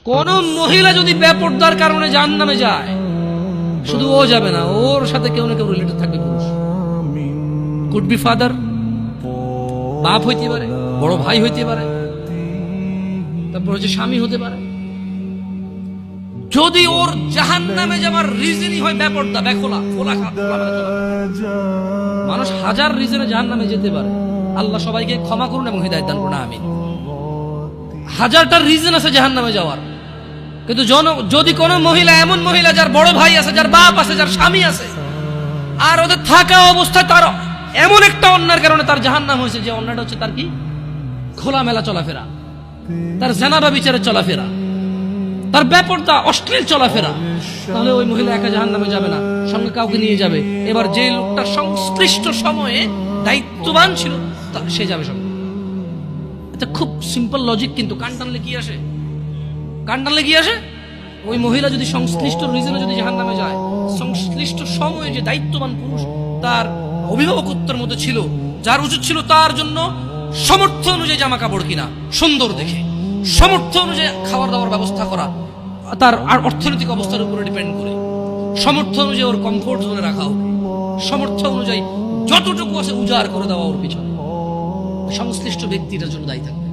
কোন মহিলা যদি বেপরদার কারণে জাহান্নামে যায়, শুধু ও যাবে না, ওর সাথে কেউ না কেউ রিলেটেড থাকবে। পুরুষ কুড বি ফাদার, বাপ হইতে পারে, বড় ভাই হইতে পারে, তারপর হচ্ছে স্বামী হতে পারে। যদি ওর জাহান্নামে যাওয়ার রিজনই হয় বেপরদা, বেখোলা, মানুষ হাজার রিজনে জাহান্নামে যেতে পারে। আল্লাহ সবাইকে ক্ষমা করুন এবং হিদায়াত দান করুন, আমিন। হাজারটা রিজন আছে জাহান্নামে যাওয়ার, কিন্তু যদি কোন মহিলা, এমন মহিলা যার বড় ভাই আছে, যার বাপ আছে, যার স্বামী আছে, আর ওদের থাকা অবস্থায় তার এমন একটা অন্যায়ের কারণে তার জাহান্নাম হয়েছে, যে অন্যটা হচ্ছে তার কি খোলামেলা চলাফেরা, তার জানাবা বিচারের চলাফেরা, তার বেপরদা অশ্লীল চলাফেরা, তাহলে ওই মহিলা একা জাহান্নামে যাবে না, সঙ্গে কাউকে নিয়ে যাবে। এবার যে লোকটা সংশ্লিষ্ট সময়ে দায়িত্ববান ছিল সে যাবে সঙ্গে। এটা খুব সিম্পল লজিক, কিন্তু কান টানলে কি আসে? কান টানলে কি আসে? ওই মহিলা যদি সংশ্লিষ্ট রিজনে যদি জাহান্নামে যায়, সংশ্লিষ্ট সময়ে যে দায়িত্ববান পুরুষ তার অভিভাবকত্বের মধ্যে ছিল, যার উচিত ছিল তার জন্য সামর্থ্য অনুযায়ী জামা কাপড় কিনা সুন্দর দেখে, সামর্থ্য অনুযায়ী খাবার দাবার ব্যবস্থা করা, তার আর অর্থনৈতিক অবস্থার উপরে ডিপেন্ড করে, সামর্থ্য অনুযায়ী ওর কমফোর্ট জোনে রাখা হোক, সামর্থ্য অনুযায়ী যতটুকু আছে উজাড় করে দেওয়া ওর পিছনে, সংশ্লিষ্ট ব্যক্তিটার জন্য দায়ী থাকবে।